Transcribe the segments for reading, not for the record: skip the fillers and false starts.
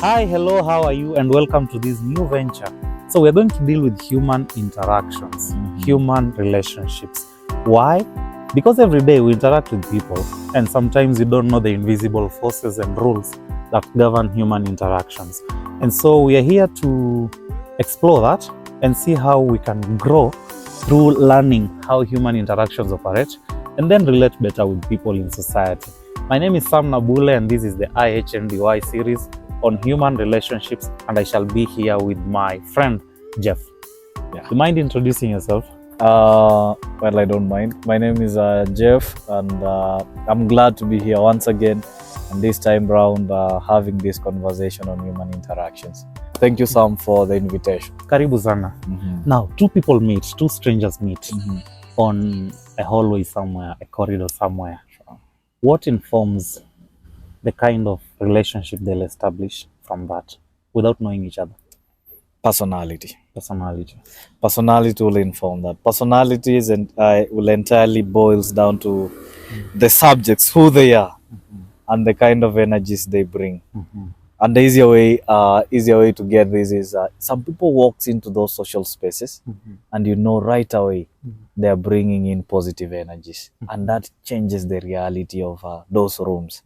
Hi, hello, how are you? And welcome to this new venture. So we're going to deal with human interactions, human relationships. Why? Because every day we interact with people, and sometimes you don't know the invisible forces and rules that govern human interactions. And so we are here to explore that and see how we can grow through learning how human interactions operate and then relate better with people in society. My name is Sam Nabule, and this is the IHNDY series on human relationships, and I shall be here with my friend Jeff. Yeah. Do you mind introducing yourself? Well, I don't mind. My name is Jeff, and I'm glad to be here once again, and this time round having this conversation on human interactions. Thank you, Sam, for the invitation. Karibu sana. Now, two people meet, two strangers meet on a hallway somewhere, a corridor somewhere. What informs the kind of relationship they'll establish from that without knowing each other? Personality. Personality will inform that. Personality will entirely boils down to the subjects, who they are, and the kind of energies they bring. And the easier way to get this is some people walks into those social spaces and you know right away they're bringing in positive energies, and that changes the reality of those rooms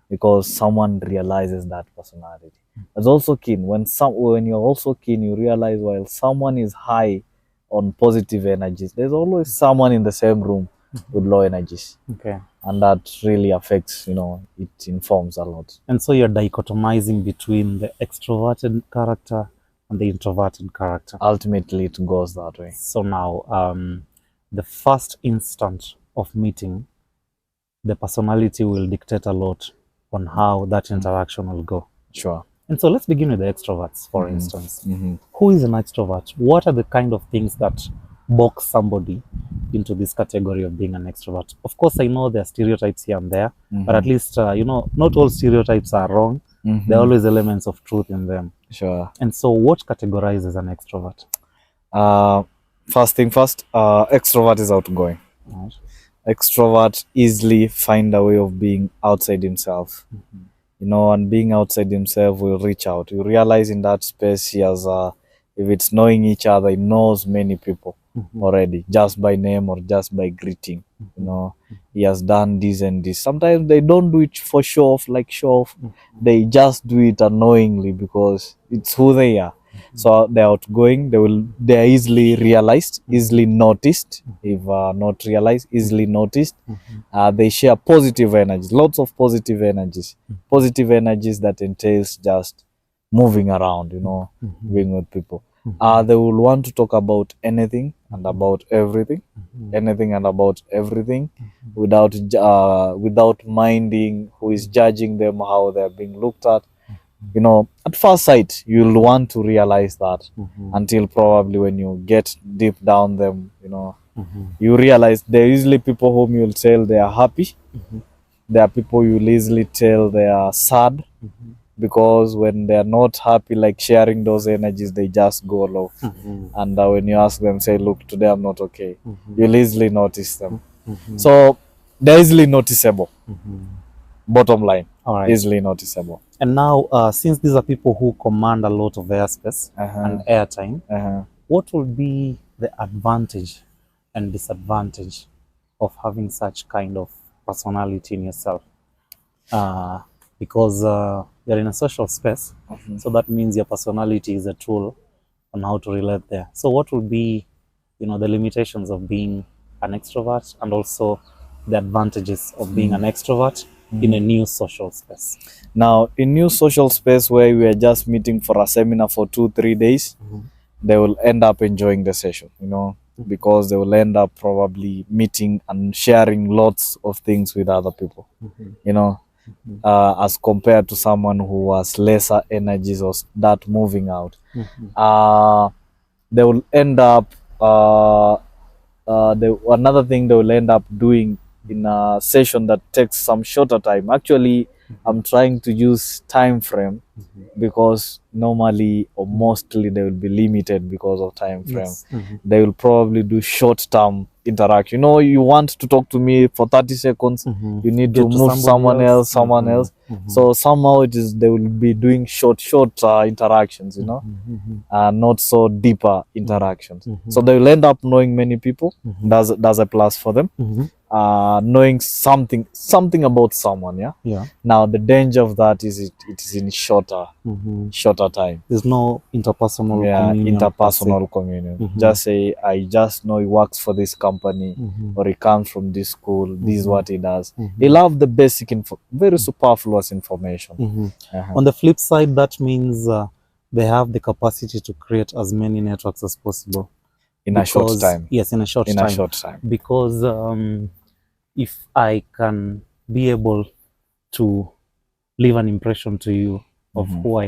because someone realizes that personality. It's also keen when you're also keen, you realize while someone is high on positive energies, there's always someone in the same room with low energies. Okay. And that really affects, it informs a lot. And so you're dichotomizing between the extroverted character and the introverted character. Ultimately, it goes that way. So now, the first instant of meeting, the personality will dictate a lot on how that interaction will go. Sure. And so let's begin with the extroverts, for instance. Who is an extrovert? What are the kind of things that box somebody into this category of being an extrovert? Of course, I know there are stereotypes here and there, but at least, not all stereotypes are wrong. There are always elements of truth in them. Sure. And so what categorizes an extrovert? First thing first, extrovert is outgoing. Right. Extrovert easily find a way of being outside himself. And being outside himself will reach out. You realize in that space he has, if it's knowing each other, he knows many people already, just by name or just by greeting. He has done this and this. Sometimes they don't do it for show off, they just do it unknowingly because it's who they are. So they're outgoing, they're easily realized, easily noticed, if not realized, easily noticed. They share positive energies, lots of positive energies that entails just moving around, being with people. They will want to talk about anything and about everything, without minding who is judging them, how they're being looked at. At first sight, you'll want to realize that until probably when you get deep down them, you realize there are usually people whom you'll tell they are happy. There are people you'll easily tell they are sad. Because when they're not happy, like sharing those energies, they just go low. And when you ask them, say, look, today I'm not okay, you'll easily notice them. So they're easily noticeable. Bottom line, easily noticeable. And now, since these are people who command a lot of airspace and airtime, what will be the advantage and disadvantage of having such kind of personality in yourself? Because you're in a social space, so that means your personality is a tool on how to relate there. So what will be, the limitations of being an extrovert and also the advantages of being an extrovert in a new social space? Now, in new social space where we are just meeting for a seminar for 2-3 days, they will end up enjoying the session, because they will end up probably meeting and sharing lots of things with other people, as compared to someone who has lesser energies or that moving out. They will end up, another thing they will end up doing in a session that takes some shorter time. Actually, I'm trying to use time frame because normally or mostly they will be limited because of time frame. Yes. They will probably do short-term interaction. You want to talk to me for 30 seconds, you need Get to to move somebody someone else. So somehow they will be doing short interactions, not so deeper interactions. So they will end up knowing many people. That's a plus for them. Knowing something about someone. Yeah. Now the danger of that is it is in shorter time. There's no interpersonal communion. Interpersonal communion. Just say I just know he works for this company or he comes from this school. This is what he does. He'll have the basic very superfluous information. On the flip side, that means they have the capacity to create as many networks as possible in a short time. Yes, in a short time. Because if I can be able to leave an impression to you of who I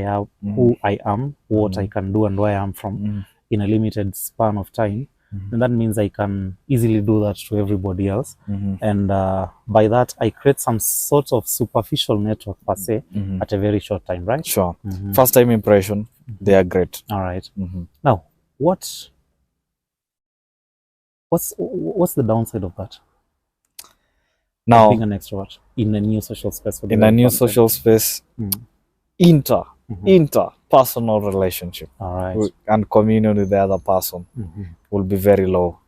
am, what I can do, and where I am from in a limited span of time, then that means I can easily do that to everybody else. And by that, I create some sort of superficial network per se at a very short time, right? Sure. First time impression, they are great. All right. Now, what's the downside of that? Now, being an extrovert in a new social space. Social space, interpersonal relationship, all right, and communion with the other person will be very low.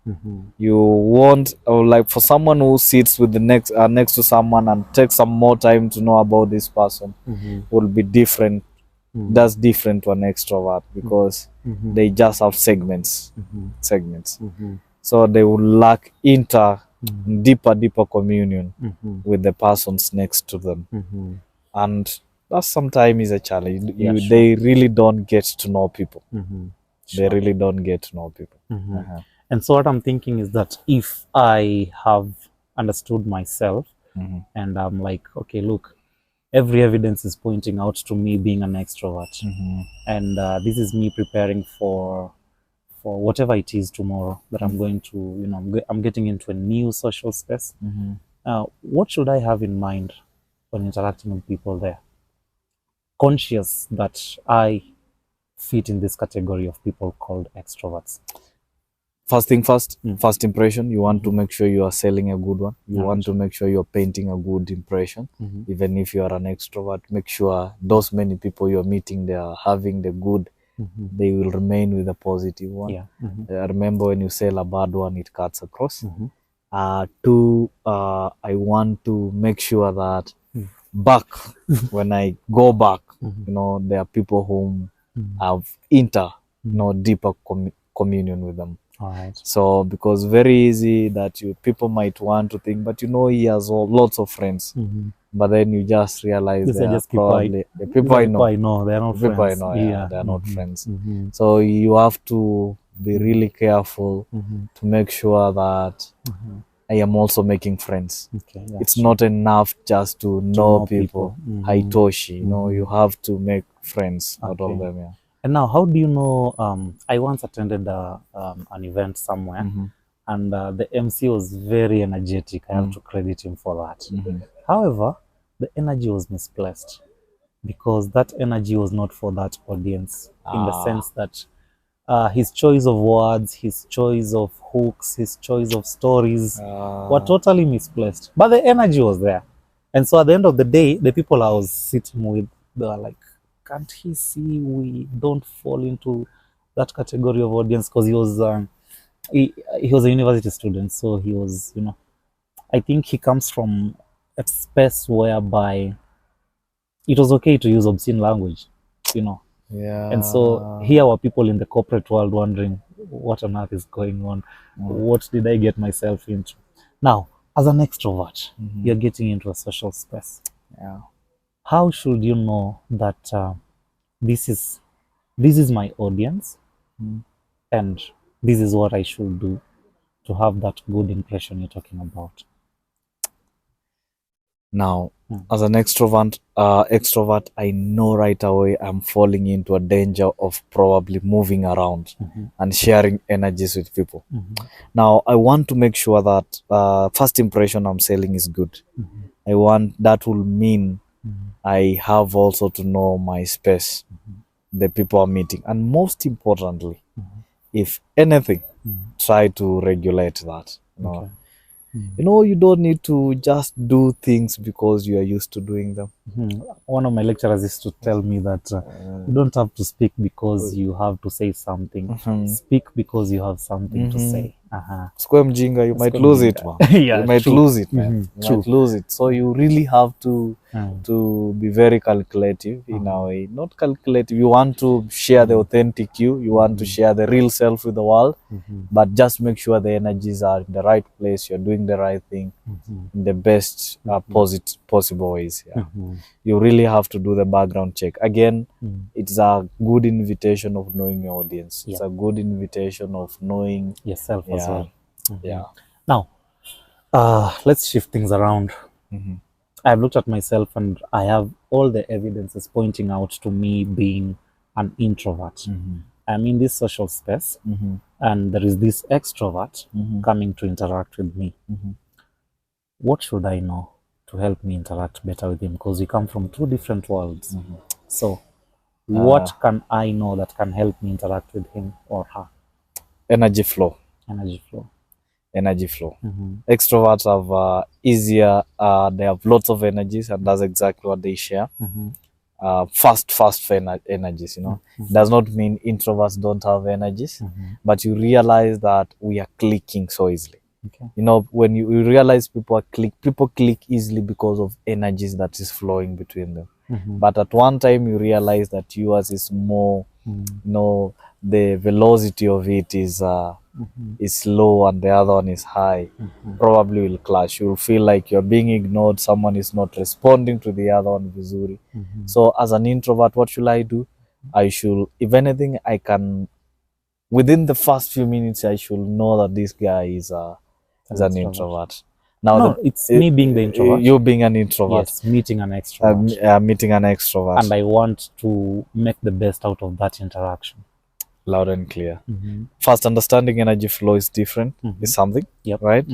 You won't, like for someone who sits with the next to someone and takes some more time to know about this person, will be different. That's different to an extrovert because they just have segments. So they will lack deeper communion with the persons next to them, and that sometimes is a challenge. They really don't get to know people. They really don't get to know people. And so what I'm thinking is that if I have understood myself and I'm like, okay, look, every evidence is pointing out to me being an extrovert, and this is me preparing for whatever it is tomorrow that I'm going to, I'm getting into a new social space. What should I have in mind when interacting with people there? Conscious that I fit in this category of people called extroverts. First thing first, first impression, you want to make sure you are selling a good one. You want to make sure you're painting a good impression. Even if you are an extrovert, make sure those many people you're meeting, they are having the good. They will remain with a positive one. Remember, when you sell a bad one, it cuts across. Two, I want to make sure that when I go back, there are people whom have deeper communion with them. All right. So because very easy that people might want to think, but he has lots of friends. But then you just realize they are probably the people I know. They are not people friends. I know, they are not friends. So you have to be really careful to make sure that I am also making friends. It's not enough just to know people. Haitoshi, you have to make friends out of them. And now, how do you know? I once attended an event somewhere, and the MC was very energetic. I have to credit him for that. However, the energy was misplaced because that energy was not for that audience, in the sense that his choice of words, his choice of hooks, his choice of stories were totally misplaced. But the energy was there. And so at the end of the day, the people I was sitting with, they were like, can't he see we don't fall into that category of audience? Because he was a university student, so he was, I think he comes from a space whereby it was okay to use obscene language, And so here were people in the corporate world wondering, what on earth is going on? What did I get myself into? Now, as an extrovert, you're getting into a social space. How should you know that this is my audience and this is what I should do to have that good impression you're talking about? Now, as an extrovert, I know right away I'm falling into a danger of probably moving around and sharing energies with people. Now, I want to make sure that first impression I'm selling is good. I want that will mean I have also to know my space, the people I'm meeting, and most importantly, if anything, try to regulate that. Okay. You don't need to just do things because you are used to doing them. One of my lecturers used to tell me that you don't have to speak because you have to say something. Speak because you have something to say. Sikuwe mjinga, you might Sikuwe lose mjinga. it, man. Yeah, You might true. lose it, man. You True. might lose it. So you really have to be very calculative in a way. Not calculative. You want to share the authentic you want to share the real self with the world, but just make sure the energies are in the right place, you're doing the right thing in the best possible ways. Yeah. You really have to do the background check. Again, it's a good invitation of knowing your audience. It's a good invitation of knowing yourself as well. Yeah. Now, let's shift things around. I've looked at myself and I have all the evidences pointing out to me being an introvert. I'm in this social space and there is this extrovert coming to interact with me. What should I know to help me interact better with him? Because we come from two different worlds. So what can I know that can help me interact with him or her? Energy flow. Extroverts have easier, they have lots of energies, and that's exactly what they share. Fast energies, Does not mean introverts don't have energies, but you realize that we are clicking so easily. When you realize people click easily because of energies that is flowing between them. But at one time you realize that yours is more, the velocity of it is low and the other one is high. Probably will clash. You'll feel like you're being ignored, someone is not responding to the other one vizuri. So as an introvert, what should I do? I should, if anything, I can, within the first few minutes, I should know that this guy is an introvert. Now, it's me being the introvert. You being an introvert. Yes, meeting an extrovert. Meeting an extrovert. And I want to make the best out of that interaction. Loud and clear. First, understanding energy flow is different, is something, right?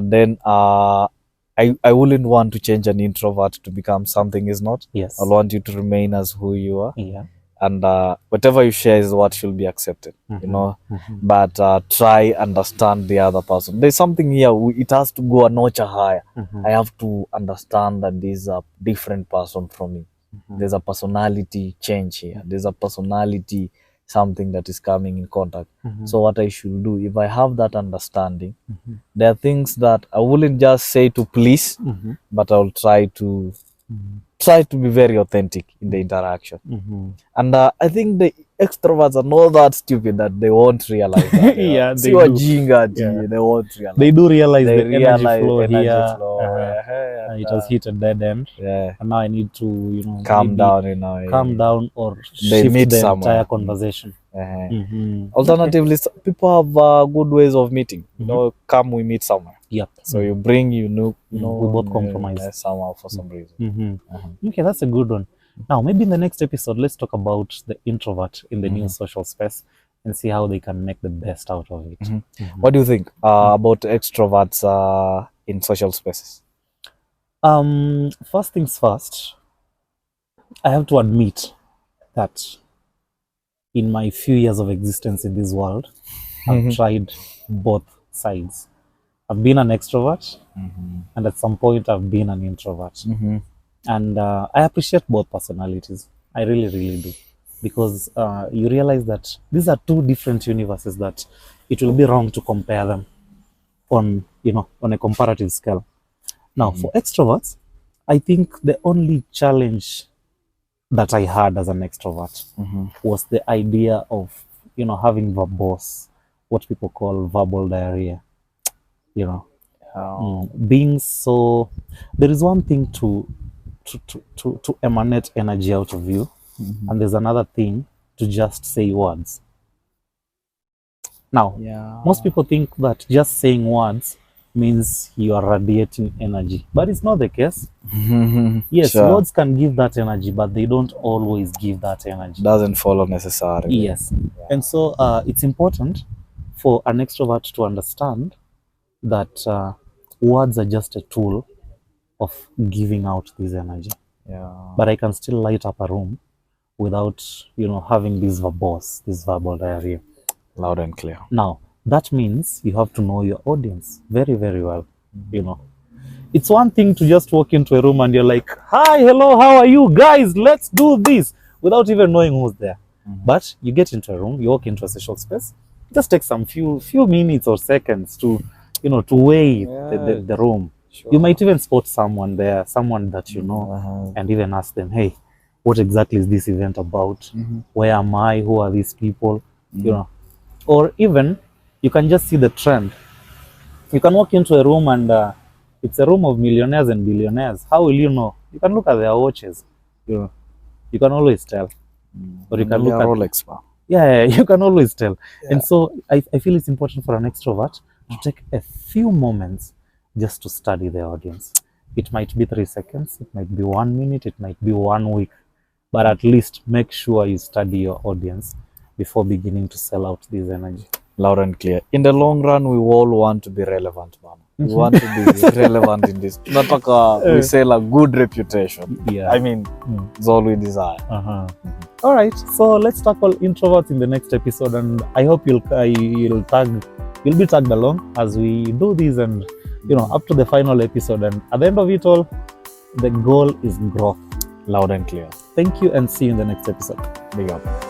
Then I wouldn't want to change an introvert to become something is not. Yes. I want you to remain as who you are. Yeah. And whatever you share is what should be accepted, but try understand the other person. There's something here, it has to go a notch higher. I have to understand that there's a different person from me. There's a personality change here. There's a personality, something that is coming in contact. So what I should do, if I have that understanding, there are things that I wouldn't just say to please, but I'll try to be very authentic in the interaction. And I think the extroverts are not that stupid that they won't realize that. Yeah, they do. They won't realize. They do realize They the energy flow energy here. flow. It has hit a dead end. Yeah. And now I need to, calm down, calm down or They shift meet the somewhere. entire conversation. Alternatively, people have good ways of meeting. Come, we meet somewhere. Yep. So you bring, we both compromise somehow for some reason. Okay, that's a good one. Now, maybe in the next episode, let's talk about the introvert in the new social space and see how they can make the best out of it. What do you think about extroverts in social spaces? First things first, I have to admit that in my few years of existence in this world, I've tried both sides. I've been an extrovert, and at some point I've been an introvert. And I appreciate both personalities. I really, really do. Because you realize that these are two different universes that it will be wrong to compare them on a comparative scale. Now, for extroverts, I think the only challenge that I had as an extrovert was the idea of, having verbose, what people call verbal diarrhea. Being so, there is one thing to emanate energy out of you, and there's another thing to just say words. Now, most people think that just saying words means you are radiating energy, but it's not the case. Yes, Sure. words can give that energy, but they don't always give that energy. Doesn't follow necessarily. Yes. And so it's important for an extrovert to understand that words are just a tool of giving out this energy. Yeah. but I can still light up a room without, having this verbose, this verbal diarrhea. Loud and clear. Now, that means you have to know your audience very, very well. It's one thing to just walk into a room and you're like, hi, hello, how are you guys? Let's do this, without even knowing who's there. But you get into a room, you walk into a social space, it just takes some few minutes or seconds to, to weigh the room. Sure. You might even spot someone there, someone that you know, and even ask them, hey, what exactly is this event about? Where am I? Who are these people? Or even you can just see the trend. You can walk into a room and it's a room of millionaires and billionaires. How will you know? You can look at their watches. You can always tell. Or you can look at Rolex. Yeah, you can always tell. Yeah. And so I feel it's important for an extrovert to take a few moments just to study the audience. It might be 3 seconds, it might be 1 minute, it might be 1 week, but at least make sure you study your audience before beginning to sell out this energy. Loud and clear. In the long run, we all want to be relevant, man. We want to be relevant in this. We sell a good reputation. Yeah. I mean, it's all we desire. All right. So let's tackle introverts in the next episode, and I hope you'll be tagged along as we do this, and up to the final episode. And at the end of it all, the goal is growth. Loud and clear. Thank you, and see you in the next episode. Big up.